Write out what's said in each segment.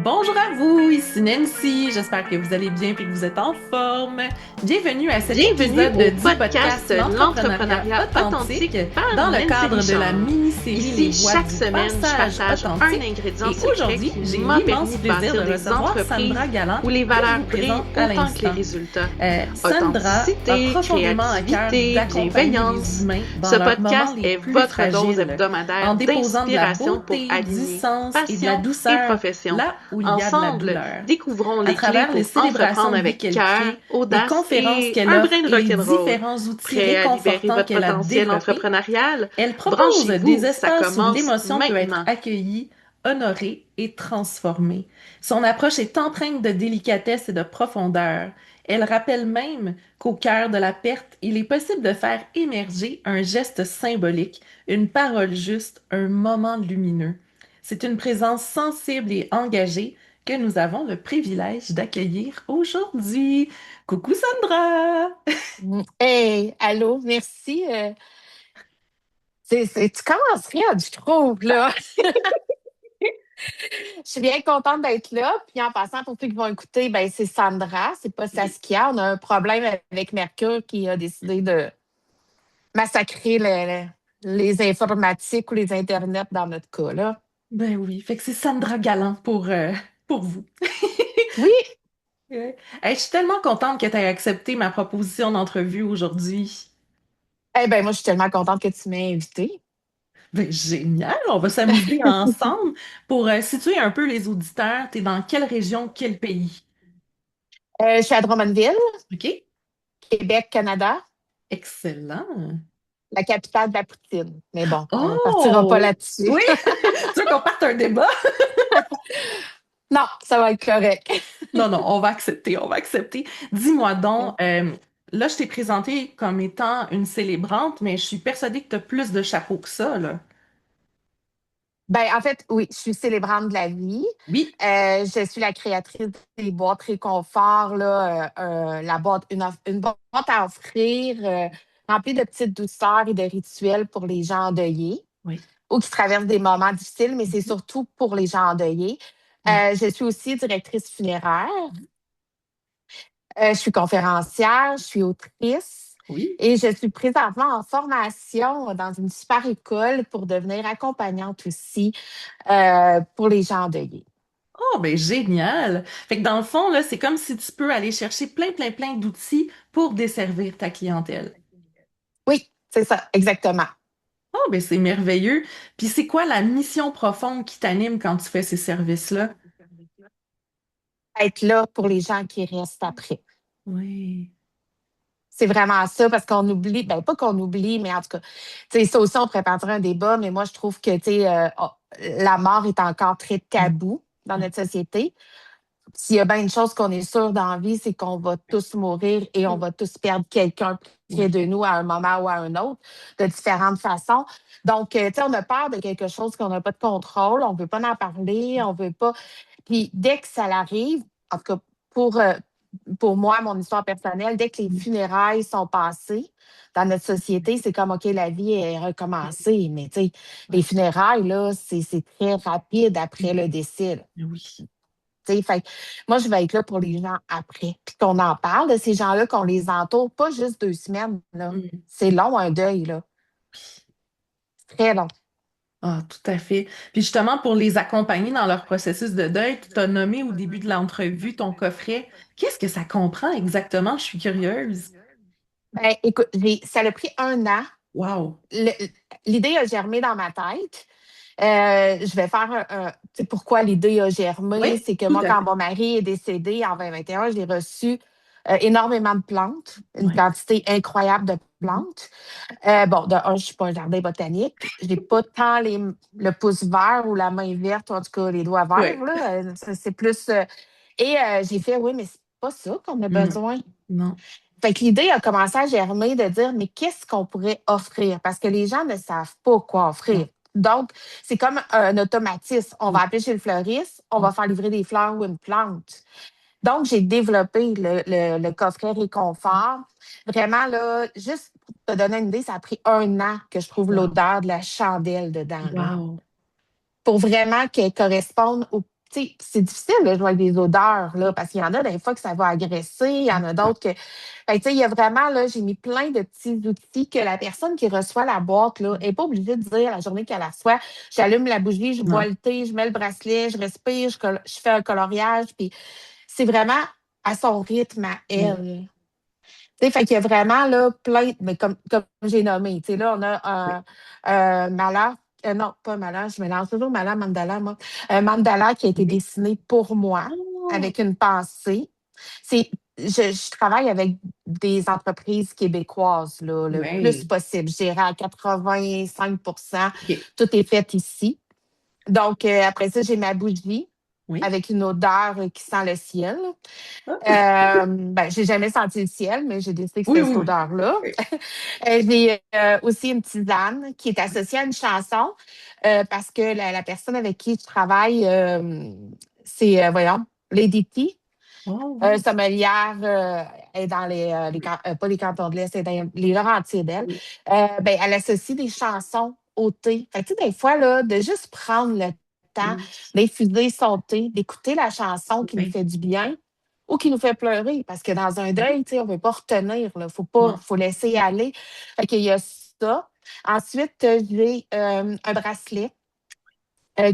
Bonjour à vous, ici Nancy. J'espère que vous allez bien et que vous êtes en forme. Bienvenue à cet Bienvenue épisode au du podcast podcast L'entrepreneuriat L'entrepreneuriat authentique authentique par dans le Nancy cadre de la Richard. mini-série Les Ici, Voix chaque du semaine, je passage partage un authentique. ingrédient Et secret aujourd'hui, qui j'ai m'a l'immense permis de plaisir de bâtir des recevoir Sandra entreprises Galland, où les que je valeurs vous brillent présente à autant que les l'instant. résultats. Sandra a Authenticité, profondément à cœur créativité, d'accompagner les bienveillance. humains dans Ce leurs moments podcast les est plus votre dose fragiles, hebdomadaire en déposant de la d'inspiration pour beauté, du aligner sens et de la passion et douceur profession. là où il y a de la Ensemble, douleur. découvrons À les clés travers les pour célébrations entreprendre de vie avec qu'elle cœur, crée, les audace conférences et qu'elle un offre brin de et les rock'n'roll. différents outils Prêt à libérer réconfortants votre qu'elle a potentiel développés, entrepreneurial? elle propose des Branchez-vous, ça espaces où commence l'émotion peut être maintenant. accueillie, honorée et transformée. Son approche est empreinte de délicatesse et de profondeur. Elle rappelle même qu'au cœur de la perte, il est possible de faire émerger un geste symbolique, une parole juste, un moment lumineux. C'est une présence sensible et engagée que nous avons le privilège d'accueillir aujourd'hui. Coucou Sandra! Hey, allô, merci. Tu commences rien, je trouve, là. Je suis bien contente d'être là. Puis en passant, pour ceux qui vont écouter, ben, c'est Sandra, c'est pas Oui. Saskia. On a un problème avec Mercure qui a décidé de massacrer les informatiques ou les internets dans notre cas, là. Ben oui, fait que c'est Sandra Galland pour vous. Oui, Ouais. Hey, je suis tellement contente que tu aies accepté ma proposition d'entrevue aujourd'hui. eh ben, moi, je suis tellement contente que tu m'aies invitée. Ben, génial, on va s'amuser ensemble. Pour situer un peu les auditeurs, t'es dans quelle région, quel pays? Je suis à Drummondville, OK? Québec, Canada, Excellent. la capitale de la poutine. Mais bon, on ne partira pas Oh! là-dessus. Oui! Tu veux qu'on parte un débat? Non, ça va être correct. Non, non, on va accepter, on va accepter. Dis-moi donc, là, je t'ai présentée comme étant une célébrante, mais je suis persuadée que tu as plus de chapeaux que ça, là. Ben, en fait, oui, je suis célébrante de la vie. Oui. Je suis la créatrice des boîtes réconfort, là, la boîte, une boîte à offrir remplie de petites douceurs et de rituels pour les gens endeuillés Oui. ou qui traversent des moments difficiles, mais c'est Mhm. surtout pour les gens endeuillés. Oui. Je suis aussi directrice funéraire. Je suis conférencière, je suis autrice Oui. et je suis présentement en formation dans une super école pour devenir accompagnante aussi pour les gens endeuillés. Oh, ben génial! Fait que dans le fond, là, c'est comme si tu peux aller chercher plein, plein, plein d'outils pour desservir ta clientèle. Oui, c'est ça, exactement. Oh, ben c'est merveilleux. Puis c'est quoi la mission profonde qui t'anime quand tu fais ces services-là? Être là pour les gens qui restent après. Oui. C'est vraiment ça, parce qu'on oublie, ben pas qu'on oublie, mais en tout cas, tu sais, ça aussi, on pourrait partir un débat, mais moi, je trouve que, tu sais, la mort est encore très Mm. tabou dans notre société. S'il y a bien une chose qu'on est sûr dans la vie, c'est qu'on va tous mourir et on va tous perdre quelqu'un près Oui. de nous à un moment ou à un autre, de différentes façons. Donc, tu sais, on a peur de quelque chose qu'on n'a pas de contrôle, on ne veut pas en parler, on ne veut pas. Puis, dès que ça arrive, en tout cas, pour, euh, pour moi, mon histoire personnelle, dès que les funérailles sont passées dans notre société, c'est comme, OK, la vie est recommencée. Mais, tu sais, les Ouais. funérailles, là, c'est très rapide après Mm. le décès, là. Oui. T'sais, fait que moi, je vais être là pour les gens après. Puis qu'on en parle de ces gens-là, qu'on les entoure, pas juste 2 semaines, là. Mm. C'est long, un deuil, là. C'est très long. Ah, tout à fait. Puis justement, pour les accompagner dans leur processus de deuil, tu as nommé au début de l'entrevue ton coffret. Qu'est-ce que ça comprend exactement? Je suis curieuse. Ben, écoute, ça a pris 1 an. Wow. Le- L'idée a germé dans ma tête. Je vais faire tu sais, pourquoi l'idée a germé. Oui, C'est que tout moi, à quand fait. mon mari est décédé en 2021, j'ai reçu énormément de plantes, une Oui. quantité incroyable de Mhm. plantes. Bon, de un, je ne suis pas un jardin botanique. Je n'ai pas tant le pouce vert ou la main verte, ou en tout cas les doigts verts, Oui. là. C'est plus. J'ai fait, oui, mais c'est pas ça qu'on a Mm. besoin. Non. Fait que l'idée a commencé à germer de dire, mais qu'est-ce qu'on pourrait offrir? Parce que les gens ne savent pas quoi offrir. Non. Donc, c'est comme un automatisme. On va Oui. appeler chez le fleuriste, on Mm. va faire livrer des fleurs ou une plante. Donc, j'ai développé le coffret réconfort. Vraiment, là, juste pour te donner une idée, ça a pris 1 an que je trouve Wow. l'odeur de la chandelle dedans, là. Wow. Pour vraiment qu'elle corresponde au. Tu tu sais, c'est difficile de jouer avec des odeurs, là, parce qu'il y en a des fois que ça va agresser, il y en a d'autres que. Fait que, tu sais, il y a vraiment, là, j'ai mis plein de petits outils que la personne qui reçoit la boîte, là, n'est pas obligée de dire la journée qu'elle la reçoit, j'allume la bougie, je bois Non. le thé, je mets le bracelet, je respire, je fais un coloriage, puis c'est vraiment à son rythme, à Oui. elle. Tu sais, fait qu'il y a vraiment là, plein, mais comme j'ai nommé, tu sais, là, on a Oui. un mala, non, pas mala, je mélange toujours mala, mandala, moi. Un mandala qui a été Oui. dessiné pour moi, Oh, avec une pensée. C'est, je travaille avec des entreprises québécoises, là, le plus oui. possible. Je dirais à 85%, OK. tout est fait ici. Donc, après ça, j'ai ma bougie Oui. avec une odeur qui sent le ciel. Ah. Ben, j'ai jamais senti le ciel, mais j'ai décidé que Oui, c'était oui, cette oui. odeur-là. Oui. J'ai aussi une tisane qui est associée à une chanson parce que la personne avec qui je travaille, c'est, voyons, Lady T, Oh, oui. sommelière, elle est dans pas les cantons de l'Est, elle est dans les Laurentides, elle. Oui. Ben, elle associe des chansons au thé. Fait que, tu sais, des fois, là, de juste prendre le temps Oui. d'infuser son thé, d'écouter la chanson qui nous Oui. fait du bien ou qui nous fait pleurer. Parce que dans un Oui. deuil, tu sais, on ne veut pas retenir, il faut pas, Non. faut laisser aller. Fait qu'il y a ça. Ensuite, j'ai un bracelet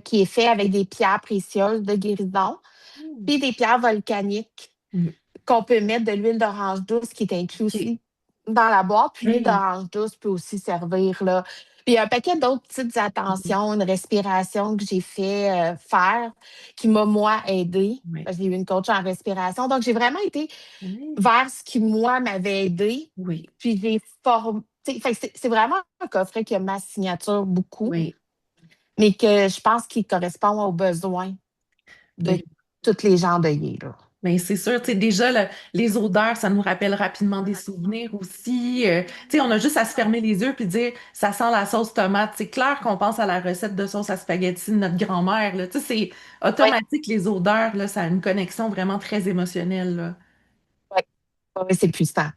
qui est fait avec des pierres précieuses de guérison, Mm. puis des pierres volcaniques Mm. qu'on peut mettre de l'huile d'orange douce qui est inclus OK. aussi dans la boîte. Puis l'huile Oui. d'orange douce peut aussi servir là. Puis il y a un paquet d'autres petites Oui. attentions, une respiration que j'ai fait faire qui m'a, moi, aidée. Oui. J'ai eu une coach en respiration. Donc, j'ai vraiment été Oui. vers ce qui, moi, m'avait aidée. Oui. Puis j'ai formé. C'est vraiment un coffret qui a ma signature beaucoup, Oui. mais que je pense qu'il correspond aux besoins de Ben, tous les gens endeuillés, là. ben, c'est sûr, tu sais, déjà, les odeurs, ça nous rappelle rapidement des souvenirs aussi. Tu sais, on a juste à se fermer les yeux puis dire, ça sent la sauce tomate. C'est clair qu'on pense à la recette de sauce à spaghetti de notre grand-mère, là. Tu sais, c'est Oui, automatique, les odeurs, là, ça a une connexion vraiment très émotionnelle, là. oui, oui, c'est puissant.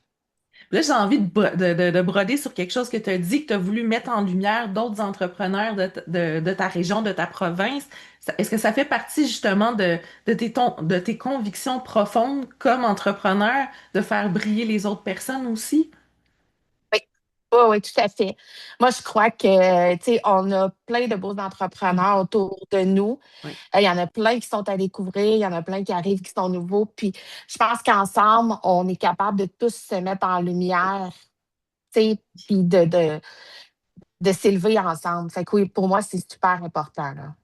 Là, j'ai envie de broder sur quelque chose que tu as dit, que tu as voulu mettre en lumière d'autres entrepreneurs de ta région, de ta province. Est-ce que ça fait partie justement de tes convictions profondes comme entrepreneur, de faire briller les autres personnes aussi? Oui, oui, oui, tout à fait. Moi, je crois que, tu sais, on a plein de beaux Mm. entrepreneurs autour de nous. Oui, Il y en a plein qui sont à découvrir, il y en a plein qui arrivent qui sont nouveaux. Puis, je pense qu'ensemble, on est capable de tous se mettre en lumière, tu sais, puis de s'élever ensemble. Fait que oui, pour moi, c'est super important, là.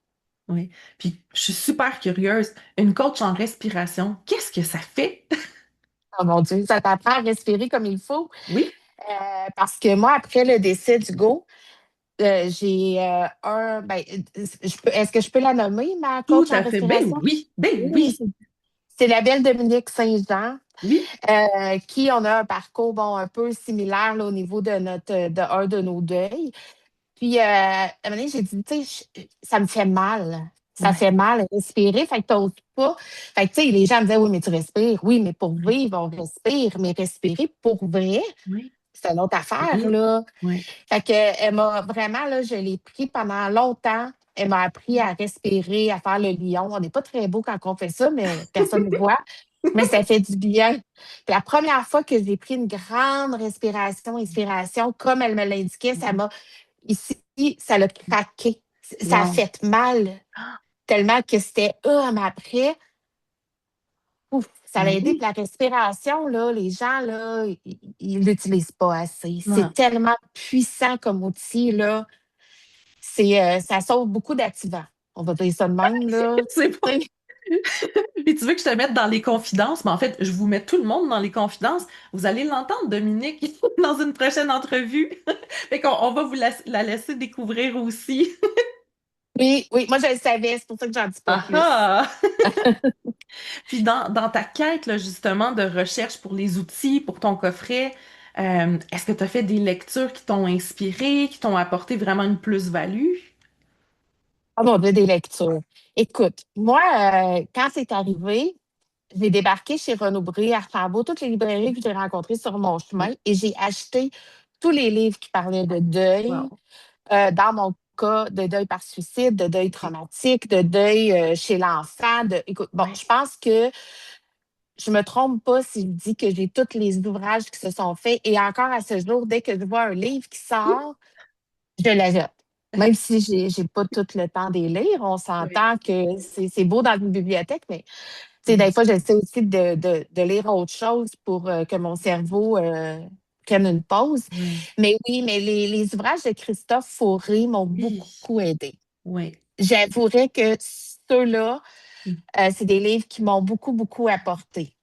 oui. Puis, je suis super curieuse. Une coach en respiration, qu'est-ce que ça fait? Oh mon Dieu, ça t'apprend à respirer comme il faut. Oui, Parce que moi, après le décès d'Hugo, j'ai ben, est-ce que je peux la nommer, ma tout coach en à fait. Ben respiration? oui, ben Oui, oui, c'est la belle Dominique Saint-Jean, oui. qui on a un parcours bon, un peu similaire là, au niveau de un de nos deuils. Puis, à un moment donné, j'ai dit, tu sais, ça me fait mal. Ça Ouais, fait mal respirer, fait que t'oses pas. Fait que, tu sais, les gens me disaient, oui, mais tu respires. Oui, mais pour ouais, vivre, on respire. Mais respirer pour vrai, oui, c'est une autre affaire, oui, là. oui. Fait que, elle m'a vraiment, là, je l'ai pris pendant longtemps. Elle m'a appris à respirer, à faire le lion. On n'est pas très beau quand on fait ça, mais personne ne voit. Mais ça fait du bien. Puis la première fois que j'ai pris une grande respiration, inspiration, comme elle me l'indiquait, ça m'a, ici, ça l'a craqué. Ça a Wow. fait mal tellement que c'était, mais après, ouf, ça l'a Ben aidé. Puis oui. la respiration, là, les gens, là, ils l'utilisent pas assez. C'est Non. tellement puissant comme outil, là. Ça sauve beaucoup d'activants. On va dire ça de même, là. C'est bon. Tu sais, Puis tu veux que je te mette dans les confidences, mais en fait, je vous mets tout le monde dans les confidences. Vous allez l'entendre, Dominique, dans une prochaine entrevue. Fait qu'on on va vous la laisser découvrir aussi. oui, oui, moi je le savais, c'est pour ça que j'en dis pas Ah plus. ah! Puis dans ta quête, là, justement, de recherche pour les outils, pour ton coffret, est-ce que tu as fait des lectures qui t'ont inspiré, qui t'ont apporté vraiment une plus-value? Ah mon Dieu, des lectures. Écoute, moi, quand c'est arrivé, j'ai débarqué chez Renaud Bré, Archambault, toutes les librairies que j'ai rencontrées sur mon chemin Oui. et j'ai acheté tous les livres qui parlaient de deuil Wow. dans mon cas de deuil par suicide, de deuil traumatique, de deuil chez l'enfant. Écoute, bon, Ouais. je pense que je me trompe pas si je dis que j'ai tous les ouvrages qui se sont faits. Et encore à ce jour, dès que je vois un livre qui sort, je la jette. Même si j'ai pas tout le temps de les lire, on Oui. s'entend que c'est beau dans une bibliothèque, mais tu sais, des Oui. fois, j'essaie aussi de lire autre chose pour que mon cerveau prenne une pause. Oui. Mais oui, mais les ouvrages de Christophe Fauré m'ont Oui. beaucoup aidé. Oui. J'avouerais que ceux-là, Mm. c'est des livres qui m'ont beaucoup, beaucoup apporté.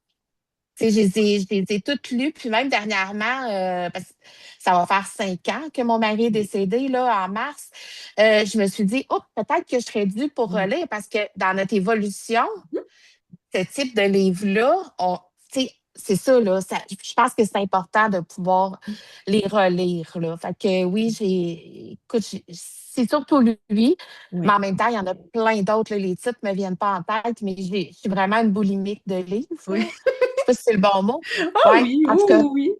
Tu sais, je les ai toutes lues, puis même dernièrement, parce que ça va faire 5 ans que mon mari est Oui. décédé là, en mars, je me suis dit, oh, peut-être que je serais due pour Oui. relire parce que dans notre évolution, Mhm. ce type de livre-là, tu sais, c'est ça, là, je pense que c'est important de pouvoir les relire, là. Fait que oui, écoute, c'est surtout lui, mais en Oui. même temps, il y en a plein d'autres, là. Les titres ne me viennent pas en tête, mais je suis vraiment une boulimique de livres, là. Oui. Je sais pas si c'est le bon mot. Ah Ouais, oui, en oui, tout cas, oui,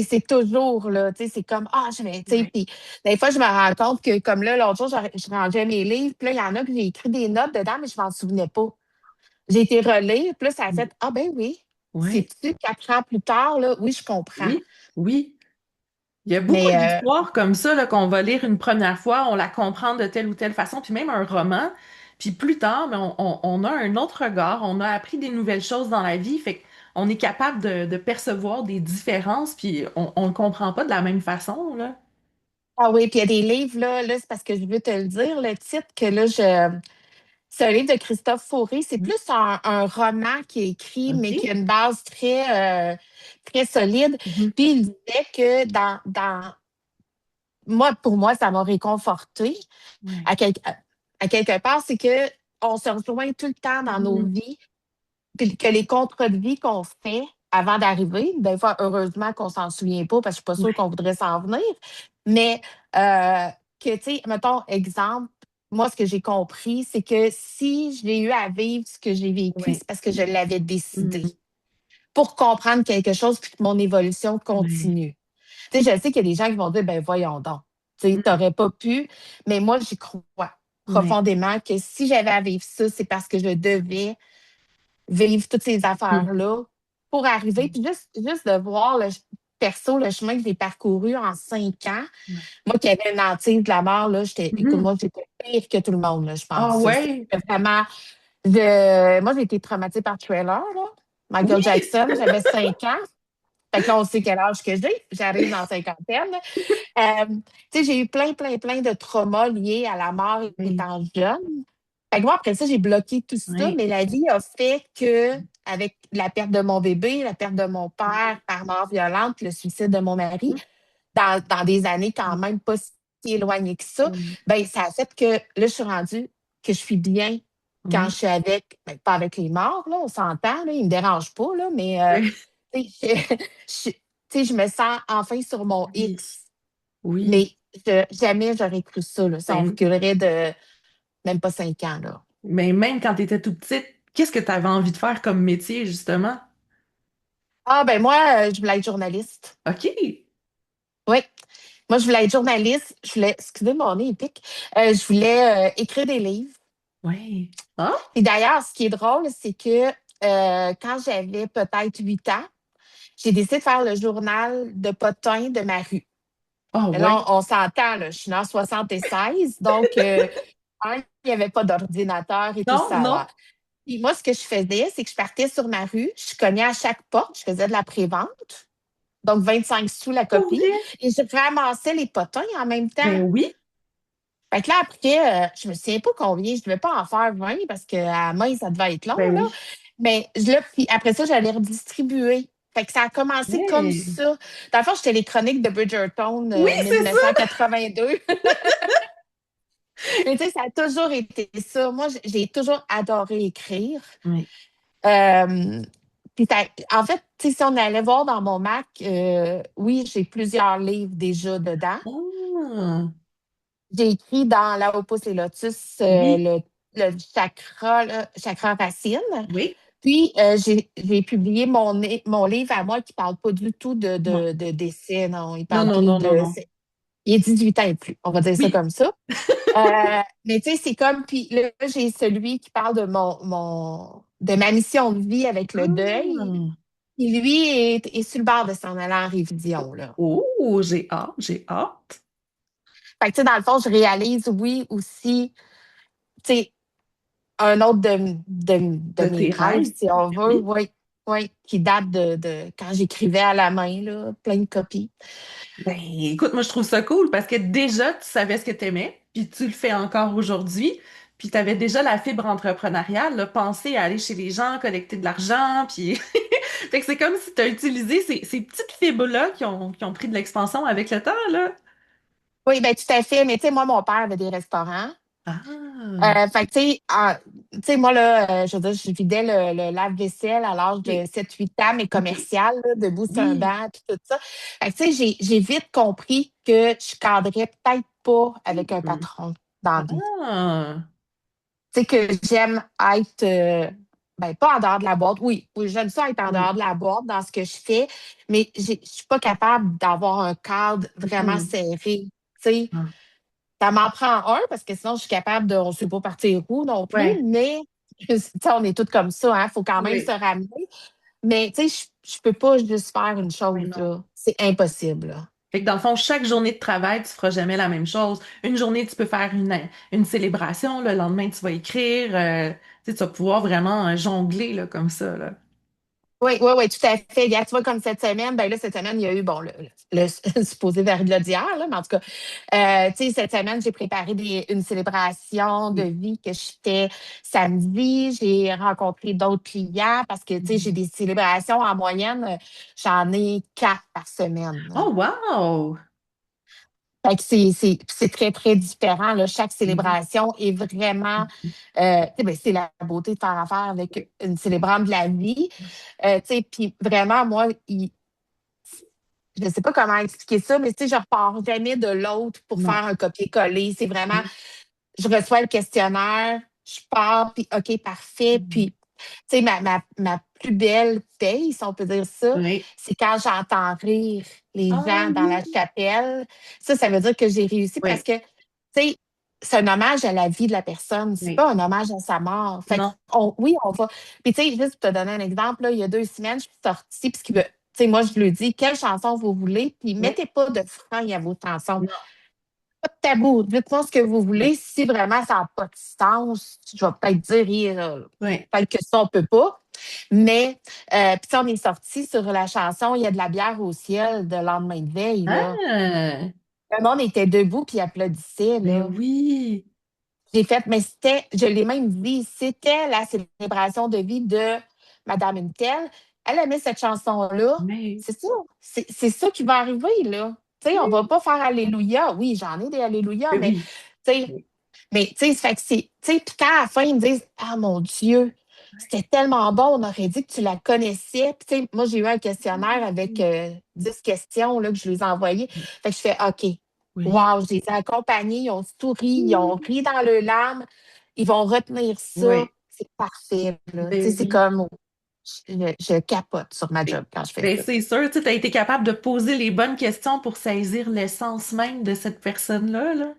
c'est toujours, là, tu sais, c'est comme, ah, je vais, tu sais, oui. puis des fois, je me rends compte que, comme là, l'autre jour, je rangeais mes livres, puis là, il y en a que j'ai écrit des notes dedans, mais je m'en souvenais pas. J'ai été relire, puis là, ça a Oui. fait, ah ben oui, Oui. c'est-tu 4 ans plus tard, là, oui, je comprends. Oui. Oui. Il y a beaucoup Mais, d'histoires comme ça là, qu'on va lire une première fois, on la comprend de telle ou telle façon, puis même un roman, puis plus tard, mais on a un autre regard, on a appris des nouvelles choses dans la vie, fait qu'on est capable de percevoir des différences, puis on ne comprend pas de la même façon, là. ah oui, puis il y a des livres, là, c'est parce que je veux te le dire, le titre, que là, c'est un livre de Christophe Fauré. C'est Oui. plus un roman qui est écrit, mais qui OK. a une base très solide. Mhm. Puis il disait que moi, pour moi, ça m'a réconforté Ouais. à quelque part, c'est que on se rejoint tout le temps dans nos Mhm. vies, puis que les contrats de vie qu'on fait avant d'arriver, des fois, heureusement qu'on s'en souvient pas, parce que je suis pas sûre Ouais. qu'on voudrait s'en venir, mais euh, que, tu sais, mettons, exemple, moi, ce que j'ai compris, c'est que si j'ai eu à vivre ce que j'ai vécu, Ouais. c'est parce que je l'avais décidé Mhm. pour comprendre quelque chose puis que mon évolution Ouais. continue. Tu sais, je sais qu'il y a des gens qui vont dire, ben voyons donc, tu sais, Mhm. t'aurais pas pu, mais moi, j'y crois Ouais. profondément que si j'avais à vivre ça, c'est parce que je devais vivre toutes ces Mhm. affaires-là pour arriver. Puis juste de voir perso le chemin que j'ai parcouru en 5 ans. Ouais. Moi qui avais une hantise de la mort, là, écoute, Mhm. moi, j'étais pire que tout le monde, là, je Ah pense. C'était ouais. vraiment. Moi, j'ai été traumatisée par Thriller, là. Oui. Michael Jackson, j'avais 5 ans. Fait que là, on sait quel âge que j'ai. J'arrive dans la cinquantaine. Tu sais, j'ai eu plein, plein, plein de traumas liés à la mort Oui. étant jeune. Fait que moi, après ça, j'ai bloqué tout ça, Oui. mais la vie a fait que, avec la perte de mon bébé, la perte de mon père par mort violente, le suicide de mon mari, dans des années quand même pas si éloignées que ça, Oui. ben ça a fait que là, je suis rendue que je suis bien quand je Oui. suis avec, ben, pas avec les morts, là, on s'entend, là, ils me dérangent pas, là, mais Oui. tu sais, je, tu sais, je me sens enfin sur mon Oui. X. Oui. Mais jamais j'aurais cru ça, là, si on Ben, reculerait de même pas 5 ans, là. mais même quand tu étais toute petite, qu'est-ce que tu avais envie de faire comme métier, justement? Ah, ben moi, je voulais être journaliste. OK. Oui. Moi, je voulais être journaliste. Je voulais, excusez mon nez épique, je voulais écrire des livres. Ouais. Ah? Et d'ailleurs, ce qui est drôle, c'est que quand j'avais peut-être 8 ans, j'ai décidé de faire le journal de potin de ma rue. Ah Mais ouais. là, on s'entend, là, je suis née en 76, donc il n'y avait pas d'ordinateur et tout Non, ça. non. Là. Puis moi, ce que je faisais, c'est que je partais sur ma rue, je cognais à chaque porte, je faisais de la prévente, donc 25 sous la Pour copie, vrai? et je ramassais les potins en même temps. Ben oui. Fait que là, après, je me souviens pas combien, je devais pas en faire 20 parce qu'à la main, ça devait être long, Ben là. oui. Mais puis après ça, j'allais redistribuer. Fait que ça a commencé comme Ouais. ça. Dans le fond, j'étais les chroniques de Bridgerton Oui, c'est ça. 1982. Mais tu sais, ça a toujours été ça. Moi, j'ai toujours adoré écrire. Oui. Euh, puis en fait, tu sais, si on allait voir dans mon Mac, oui, j'ai plusieurs livres déjà dedans. Ah. J'ai écrit dans Là où poussent les lotus Oui. le chakra, là, chakra racine. Oui. Puis, j'ai publié mon livre à moi qui ne parle pas du tout de, Non. de décès, non. Il Non, parle non, plus non, non, de. non. Il est 18 ans et plus, on va dire ça Oui. comme ça. Mais tu sais, c'est comme, puis là, j'ai celui qui parle de de ma mission de vie avec le deuil. Ah. Puis lui est sur le bord de s'en aller en révision, là. Oh, j'ai hâte, j'ai hâte. Fait que, tu sais, dans le fond, je réalise, oui, aussi, tu sais, un autre de De mes tes rêves, rêves. si on Ben veut, oui. oui, oui, qui date de quand j'écrivais à la main, là, plein de copies. Ben, écoute, moi, je trouve ça cool parce que déjà, tu savais ce que tu aimais, puis tu le fais encore aujourd'hui, puis tu avais déjà la fibre entrepreneuriale, là, penser à aller chez les gens, collecter de l'argent, puis... Fait que c'est comme si tu as utilisé ces petites fibres-là qui ont pris de l'expansion avec le temps, là. Oui, ben tout à fait. Mais tu sais, moi, mon père avait des restaurants. Ah, Fait que, tu sais, moi, là, je veux dire, je vidais le lave-vaisselle à l'âge de ok, 7 8 ans, mais ok. commercial, là, debout sur un Oui. banc, puis tout ça. Fait que, tu sais, j'ai vite compris que je cadrais peut-être pas avec un Mhm. patron dans la vie. Ah, Tu sais, que j'aime être, ben, pas en dehors de la boîte. Oui, oui, j'aime ça être en oui. dehors de la boîte dans ce que je fais, mais je suis pas capable d'avoir un cadre vraiment Mhm. serré. Tu sais, Ah. ça m'en prend un parce que sinon, je suis capable de, on ne sait pas partir où non plus, Ouais, mais tu sais, on est toutes comme ça, hein. Il faut quand même se oui. ramener. Mais tu sais, je ne peux pas juste faire une Oui, chose, non. là. C'est impossible, là. Fait que dans le fond, chaque journée de travail, tu feras jamais la même chose. Une journée, tu peux faire une célébration, le lendemain, tu vas écrire, tu sais, tu vas pouvoir vraiment jongler là, comme ça, là. Oui, oui, oui, tout à fait. Regarde, tu vois, comme cette semaine, ben là, cette semaine, il y a eu, bon, le supposé verglas d'hier, là, mais en tout cas, tu sais, cette semaine, j'ai préparé une célébration de Oui. vie que je fais samedi. J'ai rencontré d'autres clients parce que, tu sais, j'ai Mhm. des célébrations en moyenne, j'en ai 4 par semaine, là. Oh, wow! Fait que c'est très, très différent, là. Chaque Mhm. célébration est vraiment, tu sais, ben, c'est la beauté de faire affaire avec une célébrante de la vie. Tu sais, puis vraiment, moi, je ne sais pas comment expliquer ça, mais tu sais, je repars jamais de l'autre pour Non. faire un copier-coller. C'est vraiment, Oui. je reçois le questionnaire, je pars, puis OK, parfait. Mhm. Puis, tu sais, ma plus belle paye, si on peut dire ça, Oui. c'est quand j'entends rire les Ah gens dans la oui! chapelle. Ça veut dire que j'ai réussi parce Oui. que, tu sais, c'est un hommage à la vie de la personne. C'est Oui. pas un hommage à sa mort. Fait que, Non. oui, on va. Puis, tu sais, juste pour te donner un exemple, là, il y a 2 semaines, je suis sortie, puis tu sais, moi, je lui dis, quelle chanson vous voulez, puis Oui. mettez pas de frein à vos chansons. Non. Pas de tabou. Dites-moi ce que vous voulez. Si vraiment ça n'a pas de sens, je vais peut-être dire, Oui. peut-être que ça, on peut pas. Mais, puis ça, on est sorti sur la chanson Il y a de la bière au ciel de lendemain de veille, là. Ah! Le monde était debout puis applaudissait, Ben là. oui! J'ai fait, mais je l'ai même dit, c'était la célébration de vie de Madame une telle. Elle aimait cette chanson-là. Mais C'est ça. C'est ça qui va arriver, là. Tu sais, on va oui! pas faire Alléluia. Oui, j'en ai des Alléluia, Ben mais oui! tu sais, fait que c'est, tu sais, puis quand à la fin, ils me disent, ah mon Dieu, c'était tellement bon, on aurait dit que tu la connaissais. Puis, tu sais, moi, j'ai eu un questionnaire avec 10 questions là, que je les ai envoyées. Fait que je fais, OK, Oui! wow, je les ai accompagnés, ils ont tout ri, ils ont ri dans leurs larmes, ils vont retenir ça. Oui! C'est parfait, là. Tu sais, Ben c'est oui! comme, je capote sur ma job quand je fais Ben, ça. c'est sûr, tu as été capable de poser les bonnes questions pour saisir l'essence même de cette personne-là, là.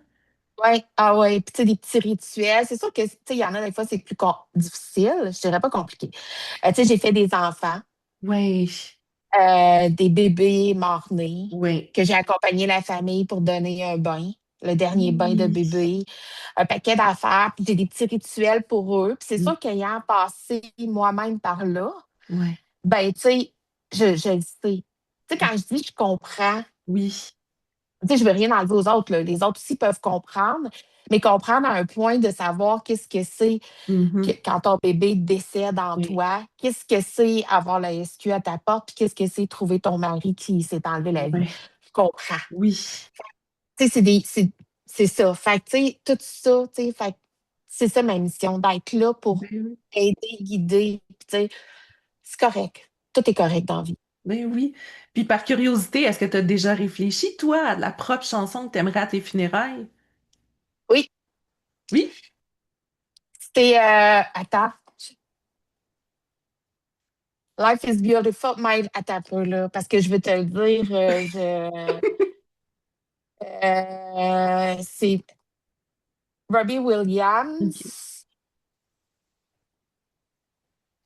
Oui, ah ouais, puis tu sais, des petits rituels. C'est sûr que, tu sais, il y en a des fois, c'est plus difficile, je dirais pas compliqué. Tu sais, j'ai fait des enfants, Oui, des bébés morts-nés, oui, que j'ai accompagné la famille pour donner un bain, le dernier bain de oui. bébé, un paquet d'affaires, puis j'ai des petits rituels pour eux. Puis c'est Mm. sûr qu'ayant passé moi-même par là, Ouais, ben, tu sais, je le sais. Tu sais, quand je dis je comprends, oui. tu sais, je veux rien enlever aux autres, là. Les autres aussi peuvent comprendre, mais comprendre à un point de savoir qu'est-ce que c'est Mhm. quand ton bébé décède en Oui, toi, qu'est-ce que c'est avoir la SQ à ta porte, puis qu'est-ce que c'est trouver ton mari qui s'est enlevé la vie. ouais, Je comprends. oui. Tu sais, c'est ça. Fait que, tu sais, tout ça, tu sais, fait que c'est ça ma mission, d'être là pour Ben oui. aider, guider. Puis, tu sais, c'est correct. Tout est correct dans la vie. Ben oui. Puis par curiosité, est-ce que tu as déjà réfléchi, toi, à la propre chanson que tu aimerais à tes funérailles? Oui, Oui? c'est. Attends. Life is beautiful. Mais attends un peu, là, parce que je vais te le dire. C'est Robbie OK. Williams.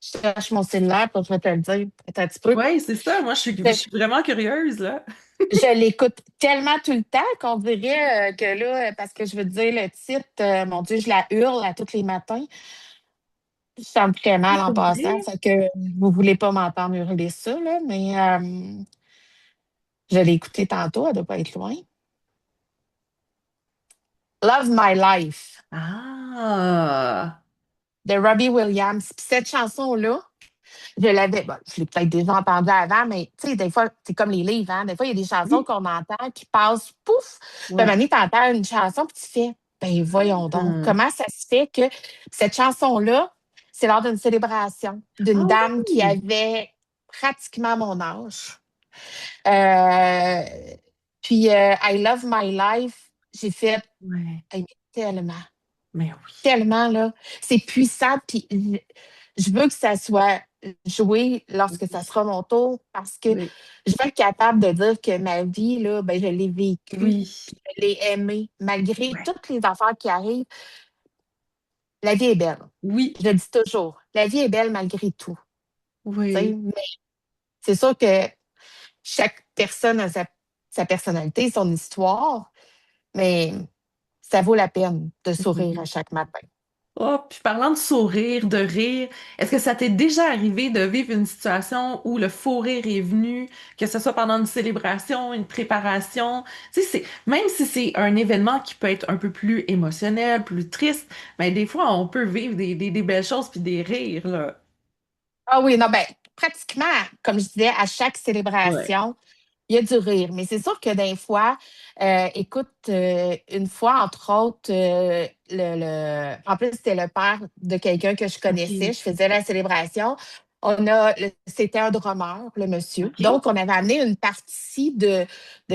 Je cherche mon cellulaire pour te le dire. Attends un petit peu. Ouais, c'est ça. Moi, je Je, suis vraiment curieuse, là. je l'écoute tellement tout le temps qu'on dirait que là, parce que je veux te dire le titre, mon Dieu, je la hurle à tous les matins. Je sens très Ah, mal en pour passant. vrai? Fait que vous voulez pas m'entendre hurler ça, là, mais je l'ai écouté tantôt, elle doit pas être loin. Love My Life Ah! de Robbie Williams. Puis cette chanson-là, je l'avais, bon, je l'ai peut-être déjà entendue avant, mais tu sais, des fois, c'est comme les livres, hein? Des fois, il y a des chansons Oui. qu'on entend qui passent, pouf! Puis à un Ouais. moment donné, t'entends une chanson, puis tu fais, ben voyons donc, Ah, comment ça se fait que cette chanson-là, c'est lors d'une célébration d'une ah dame qui oui! avait pratiquement mon âge. Euh, puis I Love My Life, j'ai fait, Ouais. hey, mais tellement, Mais oui. tellement, là. C'est puissant, puis je veux que ça soit joué lorsque ça Oui. sera mon tour parce que Oui. je veux être capable de dire que ma vie, là, ben, je l'ai vécue, Oui. je l'ai aimée, malgré Ouais. toutes les affaires qui arrivent. La vie est belle. Oui. Je le dis toujours. La vie est belle malgré tout. Tu sais. Oui. Mais c'est sûr que chaque personne a sa personnalité, son histoire, mais ça vaut la peine de sourire à Oui. chaque matin. Oh, puis parlant de sourire, de rire, est-ce que ça t'est déjà arrivé de vivre une situation où le faux rire est venu, que ce soit pendant une célébration, une préparation? Tu sais, même si c'est un événement qui peut être un peu plus émotionnel, plus triste, mais des fois, on peut vivre des belles choses puis des rires, là. Ah oui, non, ben, pratiquement, comme je disais, à chaque Ouais. célébration, il y a du rire. Mais c'est sûr que des fois, écoute, une fois, entre autres, en plus, c'était le père de quelqu'un que je connaissais. OK. Je faisais la célébration. C'était un drummer, le monsieur. OK. Donc, on avait amené une partie de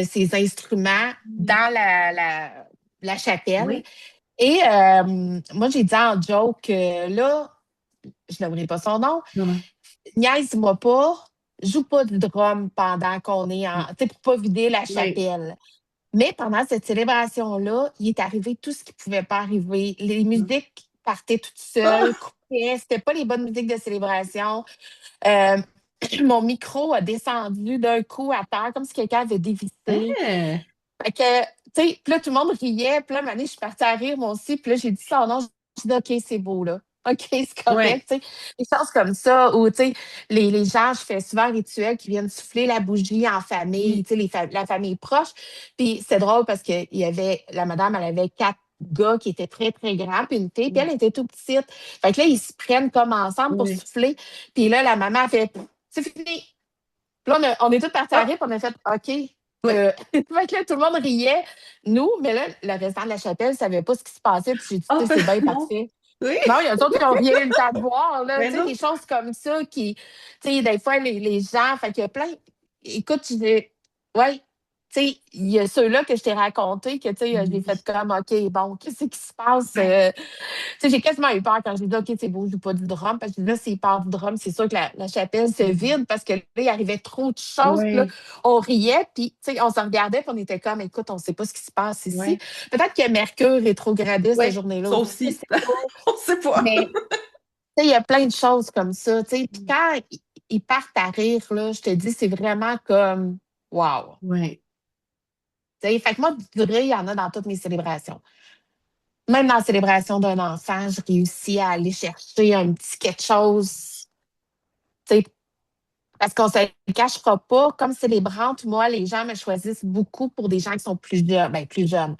ses instruments dans la chapelle. Oui. Et moi, j'ai dit en joke, là, je n'aimerais pas son nom, Non, non. niaise-moi pas, joue pas du drum pendant qu'on est en. Tu sais, pour pas vider la Oui. chapelle. Mais pendant cette célébration-là, il est arrivé tout ce qui pouvait pas arriver. Les musiques partaient toutes seules, Ah! coupaient, c'était pas les bonnes musiques de célébration. Euh, mon micro a descendu d'un coup à terre, comme si quelqu'un avait dévissé. Hein? Fait que, tu sais, puis là, tout le monde riait. Puis là, un moment donné, je suis partie à rire, moi aussi. Puis là, j'ai dit son nom. J'ai dit, OK, c'est beau, là. OK, c'est Ouais. correct. Tu sais, des choses comme ça où, tu sais, les gens, je fais souvent un rituel qui viennent souffler la bougie en famille, Oui. tu sais, la famille proche. Puis c'est drôle parce que la madame, elle avait quatre gars qui étaient très, très grands, puis une fille, puis elle était tout petite. Fait que là, ils se prennent comme ensemble pour Oui. souffler. Puis là, la maman a fait, c'est fini. Puis là, on est tous partis à Ah! rire, puis on a fait OK. Oui. Fait que là, tout le monde riait, nous, mais là, le restant de la chapelle ne savait pas ce qui se passait. Puis j'ai dit, tu Ah, sais, c'est bien non. parfait. Oui. Non, il y a d'autres qui n'ont rien eu le temps de voir, là. Mais Tu sais, non. des choses comme ça qui, tu sais, des fois, les gens, fait qu'il y a plein. Écoute, ouais, tu sais, il y a ceux-là que je t'ai raconté que, tu sais, je l'ai fait Oui. comme, OK, bon, qu'est-ce qui se passe? Ben, Tu sais, j'ai quasiment eu peur quand j'ai dit, OK, c'est beau, je joue pas du drum. Parce que là, s'il part du drum, c'est sûr que la chapelle se vide parce que là, il arrivait trop de choses. Puis là, ouais. on riait, puis, tu sais, on se regardait, puis on était comme, écoute, on sait pas ce qui se passe ici. Ouais. Peut-être que Mercure rétrogradait cette Ouais. journée-là Ça aussi. Je aussi. sais pas. On sait pas. Mais, tu sais, il y a plein de choses comme ça. Tu sais, puis quand ils partent à rire, là, je te dis, c'est vraiment comme, wow. Ouais. Tu sais, fait que moi, du rire, il y en a dans toutes mes célébrations. Même dans la célébration d'un enfant, je réussis à aller chercher un petit quelque chose, tu sais, parce qu'on ne se le cachera pas. Comme célébrante, moi, les gens me choisissent beaucoup pour des gens qui sont plus jeunes. Ben, plus jeunes.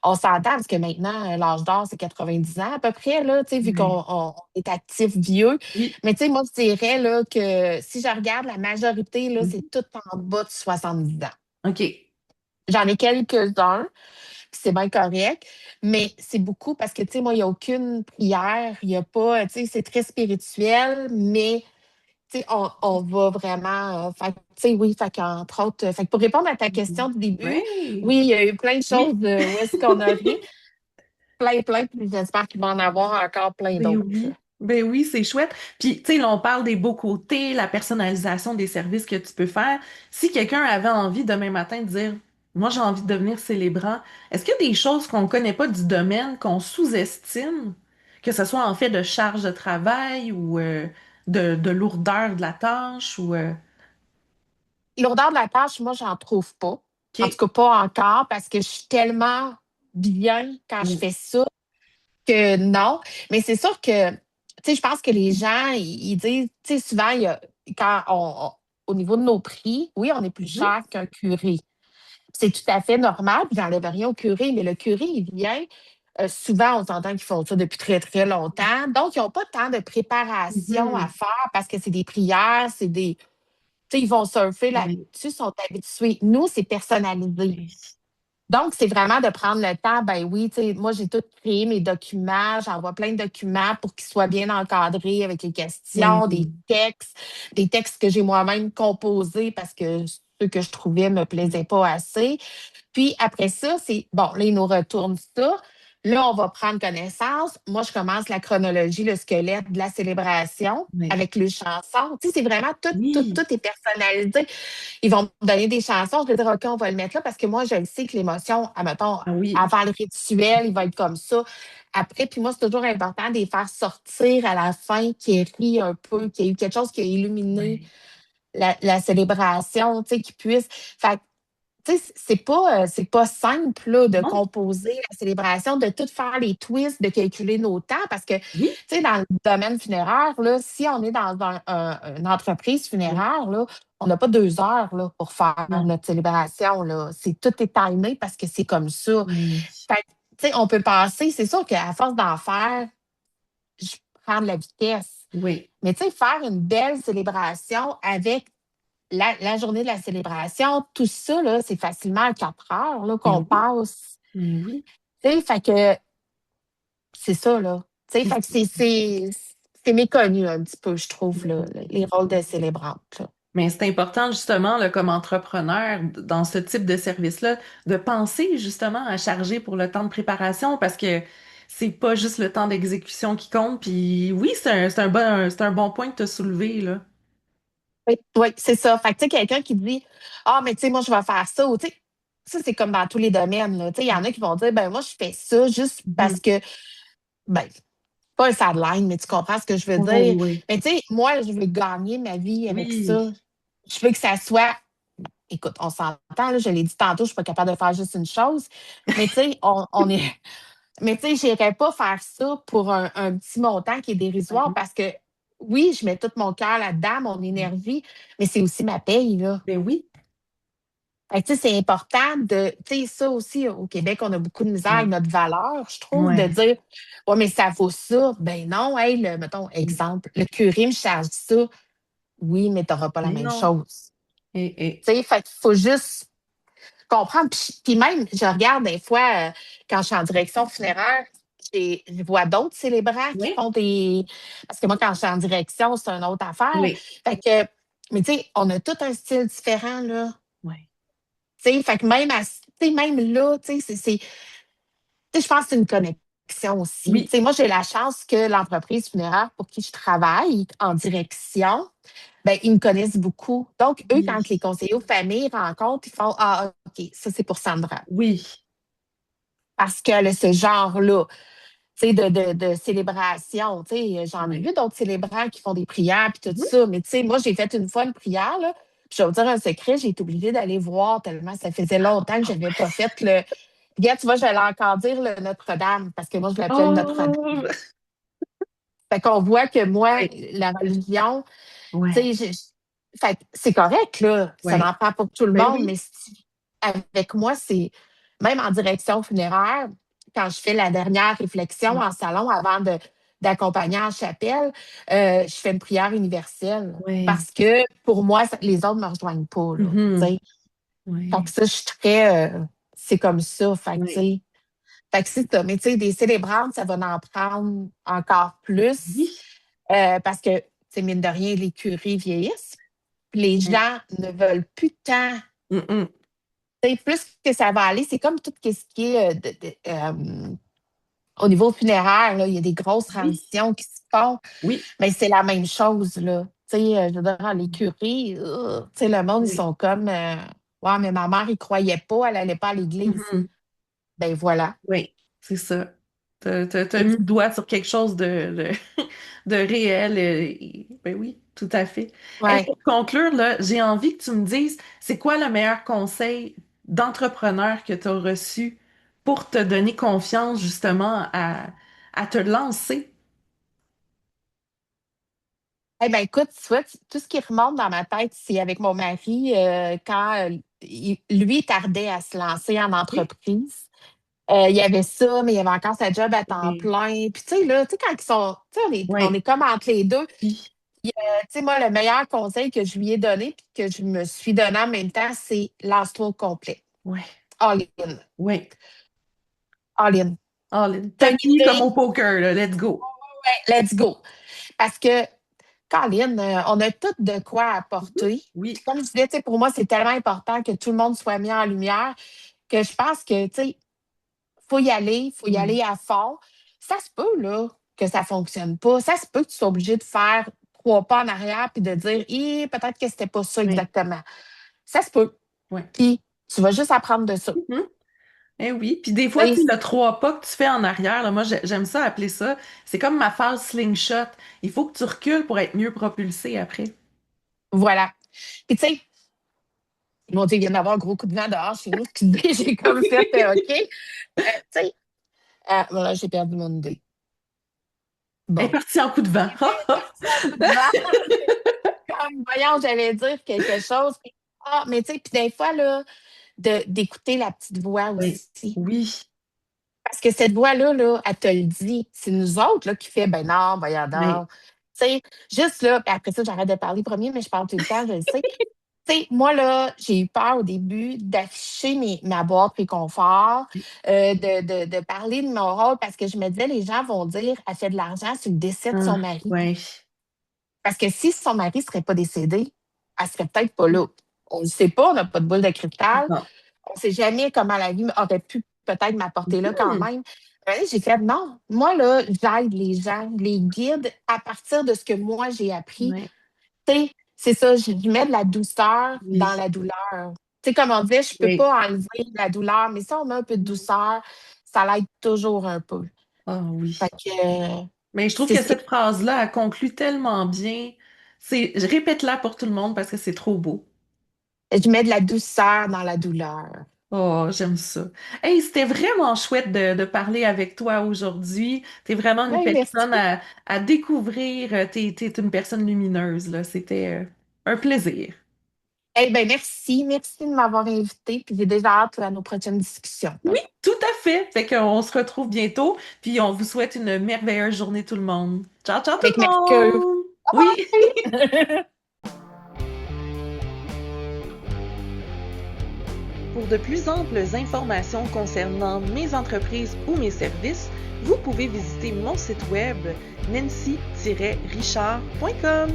On s'entend parce que maintenant, l'âge d'or, c'est 90 ans à peu près, là, tu sais, vu Ouais. qu'on est actif vieux. Oui. Mais tu sais, moi, je dirais là, que si je regarde la majorité, là, c'est Mhm. tout en bas de 70 ans. OK. J'en ai quelques-uns, puis c'est bien correct, mais c'est beaucoup parce que, tu sais, moi, il n'y a aucune prière, il n'y a pas, tu sais, c'est très spirituel, mais, tu sais, on va vraiment, fait que, tu sais, oui, fait qu'entre autres, fait que pour répondre à ta question Mhm. du début, Ouais. oui, il y a eu plein de choses Oui. où est-ce qu'on a ri, plein, plein, puis j'espère qu'il va en avoir encore plein Ben d'autres. oui. Ben oui, c'est chouette. Puis, tu sais, là, on parle des beaux côtés, la personnalisation des services que tu peux faire. Si quelqu'un avait envie demain matin de dire, moi, j'ai envie de devenir célébrant. Est-ce qu'il y a des choses qu'on ne connaît pas du domaine, qu'on sous-estime, que ce soit en fait de charge de travail ou de lourdeur de la tâche ou Lourdeur de la tâche, moi, j'en trouve pas. En tout OK. cas, pas encore, parce que je suis tellement bien quand je Oui. fais ça que non. Mais c'est sûr que, tu sais, je pense que les gens, ils disent, tu sais, souvent, quand au niveau de nos prix, oui, on est plus Mhm. cher qu'un curé. C'est tout à fait normal, puis j'enlève rien au curé, mais le curé, il vient. Souvent, on s'entend qu'ils font ça depuis très, très longtemps. Donc, ils n'ont pas tant de préparation à Mhm. faire parce que c'est des prières, c'est des. Tu sais, ils vont surfer Oui. là-dessus, sont habitués. Nous, c'est personnalisé. Oui. Donc, c'est vraiment de prendre le temps. Ben oui, tu sais, moi, j'ai tout créé mes documents. J'envoie plein de documents pour qu'ils soient bien encadrés avec les Oui. questions, des textes que j'ai moi-même composés parce que ceux que je trouvais ne me plaisaient pas assez. Puis après ça, c'est bon, là, ils nous retournent ça. Là, on va prendre connaissance. Moi, je commence la chronologie, le squelette de la célébration Oui. avec les chansons. Tu sais, c'est vraiment tout, tout, Oui. tout est personnalisé. Ils vont me donner des chansons. Je vais dire, OK, on va le mettre là parce que moi, je le sais que l'émotion, admettons, Ah oui. avant le rituel, il va être comme ça. Après, puis moi, c'est toujours important de les faire sortir à la fin, qui ait ri un peu, qu'il y ait eu quelque chose qui a illuminé Oui. la célébration, tu sais, qu'ils puissent. Fait tu sais, c'est pas simple là, de Non. composer la célébration, de tout faire les twists, de calculer nos temps, parce que, tu Oui. sais, dans le domaine funéraire, là, si on est dans une entreprise Oui. funéraire, là, on n'a pas 2 heures là, pour faire Non. notre célébration. Là. Tout est timé parce que c'est comme ça. Oui. Fait que, tu sais, on peut passer, c'est sûr qu'à force d'en faire, je prends de la vitesse. Oui. Mais tu sais, faire une belle célébration avec la journée de la célébration, tout ça, là, c'est facilement 4 heures là, Mais qu'on oui. passe. Mais oui. Tu sais, fait que c'est ça, là. Tu sais, Puis fait que c'est méconnu un petit peu, je trouve, là, les rôles de célébrante, là. mais c'est important justement, là, comme entrepreneur, dans ce type de service-là, de penser justement à charger pour le temps de préparation parce que c'est pas juste le temps d'exécution qui compte. Puis oui, c'est un bon point que tu as soulevé, là. Oui, oui, c'est ça. Fait que, tu sais, quelqu'un qui dit, ah, mais tu sais, moi, je vais faire ça, ou tu sais, ça, c'est comme dans tous les domaines, là. Tu sais, il y en a qui vont dire, ben, moi, je fais ça juste Mhm. parce que, ben, pas un sideline, mais tu comprends ce que je veux Oh, dire. oui. Mais tu sais, moi, je veux gagner ma vie avec Oui. ça. Je veux que ça soit. Écoute, on s'entend, là, je l'ai dit tantôt, je ne suis pas capable de faire juste une chose. Mais tu sais, on est. Mais tu sais, je n'irais pas faire ça pour un petit montant qui est dérisoire Mhm. parce que oui, je mets tout mon cœur là-dedans, mon énergie, mais c'est aussi ma paye, là. Ben oui. Fait que, tu sais, c'est important de. Tu sais, ça aussi, au Québec, on a beaucoup de misère avec Oui. notre valeur, je trouve, de Ouais. dire ouais, mais ça vaut ça. Ben non, hey, mettons, exemple, le curé me charge ça. Oui, mais tu n'auras pas la Mais même non. chose. Et Tu sais, fait qu'il faut juste comprendre. Puis même, je regarde des fois, quand je suis en direction funéraire, je vois d'autres célébrants qui oui. font des. Parce que moi, quand je suis en direction, c'est une autre affaire. Oui. Fait que, mais tu sais, on a tout un style différent, là. Oui. Tu sais, fait que même, tu sais, même là, tu sais, tu sais, je pense que c'est une connexion aussi. Tu Oui. sais, moi, j'ai la chance que l'entreprise funéraire pour qui je travaille en direction, ben, ils me connaissent beaucoup. Donc, eux, Oui. quand les conseillers aux familles rencontrent, ils font ah, OK, ça, c'est pour Sandra. Oui. Parce qu'elle a ce genre-là, tu sais, de célébration. Tu sais, j'en ai Oui. vu d'autres célébrants qui font des prières puis tout Mhm. ça. Mais tu sais, moi, j'ai fait une fois une prière, là. Puis je vais vous dire un secret, j'ai été obligée d'aller voir tellement ça faisait longtemps que je n'avais pas fait le. Regarde, tu vois, j'allais encore dire le Notre-Dame, parce que moi, je l'appelle le Notre-Dame. Oh! Fait qu'on voit que moi, Oui. la religion, Ouais. tu sais, fait que c'est correct, là. Ça Ouais. n'en prend pas pour tout le Ben monde, mais oui. avec moi, c'est même en direction funéraire, quand je fais la dernière réflexion en salon avant d'accompagner en chapelle, je fais une prière universelle. Ouais. Parce que pour moi, les autres ne me rejoignent pas, là. Tu Mhm. sais. Fait que Ouais. ça, je suis très. C'est comme ça. Fait que, tu Ouais. sais. Fait que c'est ça. Mais tu sais, des célébrantes, ça va en prendre encore plus. Oui. Parce que, tu sais, mine de rien, les curés vieillissent. Puis les Ouais. gens ne veulent plus tant. Mhm. Tu sais, plus que ça va aller, c'est comme tout ce qui est au niveau funéraire, là, il y a des grosses Oui. transitions qui se font. Oui. Mais c'est la même chose, là. Tu sais, je veux dire, les curés, tu sais, le monde, ils Oui. sont comme. Ouais, mais ma mère, y croyait pas, elle allait pas à l'église. Mhm. Ben voilà. Oui, c'est ça. T'as Et mis le doigt sur quelque chose de réel. Ben oui, tout à fait. Et ouais. pour conclure, là, j'ai envie que tu me dises, c'est quoi le meilleur conseil d'entrepreneur que tu as reçu pour te donner confiance justement à te lancer? Eh ben écoute, tu vois, tout ce qui remonte dans ma tête, c'est avec mon mari, quand lui tardait à se lancer en Oui, entreprise. Il y avait ça, mais il y avait encore sa job à temps oui, plein. Puis tu sais, là, tu sais, quand ils sont, tu sais, on oui, est comme entre les deux. oui, Tu sais, moi, le meilleur conseil que je lui ai donné, puis que je me suis donné en même temps, c'est lance-toi au complet. oui, All in. oui. All in. All in. T'as une Tapis comme idée? au poker, là, let's go. Ouais, let's go. Parce que Colin, on a tout de quoi Mhm. apporter. Puis Oui, comme je disais, tu sais, pour moi, c'est tellement important que tout le monde soit mis en lumière que je pense que, tu sais, faut y oui, aller à fond. Ça se peut, là, que ça fonctionne pas. Ça se peut que tu sois obligé de faire 3 pas en arrière puis de dire, peut-être que c'était pas ça oui, exactement. Ça se peut. oui. Puis tu vas juste apprendre de ça. Mhm. Eh oui, puis des fois, Tu tu sais, sais, le 3 pas que tu fais en arrière, là, moi j'aime ça appeler ça, c'est comme ma phase slingshot. Il faut que tu recules pour être mieux propulsé après. voilà. Puis tu sais, mon Dieu, il vient d'avoir un gros coup de vent dehors chez nous. Puis j'ai comme fait, OK. Tu sais, voilà, j'ai perdu mon idée. Elle est Bon. partie en coup de vent. Parti en coup de vent. Comme, voyons, j'allais dire quelque chose. Mais tu sais, puis des fois, là, d'écouter la petite voix Oui, aussi. oui, Parce que cette voix-là, là, elle te le dit. C'est nous autres là, qui fait, ben non, voyons oui. donc. Tu sais, juste là, puis après ça, j'arrête de parler premier, mais je parle tout le temps, je le sais. Tu sais, moi, là, j'ai eu peur au début d'afficher ma boîte réconfort, de parler de mon rôle parce que je me disais, les gens vont dire, elle fait de l'argent sur le décès de son Ah, mari. ouais. Parce que si son mari ne serait pas décédé, elle serait peut-être pas là. On ne sait pas, on n'a pas de boule de cristal. Non. On ne sait jamais comment la vie aurait pu peut-être m'apporter là quand Mhm. même. J'ai fait non. Moi, là, j'aide les gens, les guide à partir de ce que moi j'ai appris. Ouais, Tu sais, c'est ça, je mets de la douceur dans oui, la douleur. Tu sais, comme on disait, je ne peux oui. pas enlever la douleur, mais si on met un peu de douceur, ça l'aide toujours un peu. Ah oui. Fait que Mais je trouve c'est que ce que cette phrase-là, elle conclut tellement bien. Je répète-la pour tout le monde parce que c'est trop beau. je mets de la douceur dans la douleur. Oh, j'aime ça. Hey, c'était vraiment chouette de parler avec toi aujourd'hui. T'es vraiment une Oui, personne merci. à découvrir. T'es une personne lumineuse, là. C'était un plaisir. Eh bien, merci. Merci de m'avoir invité. Puis j'ai déjà hâte à nos prochaines discussions, Oui, hein. tout à fait. Fait qu'on se retrouve bientôt, puis on vous souhaite une merveilleuse journée tout le monde. Ciao, ciao tout Avec le Mercure. monde! Oui! Bye! Pour de plus amples informations concernant mes entreprises ou mes services, vous pouvez visiter mon site web nancy-richard.com.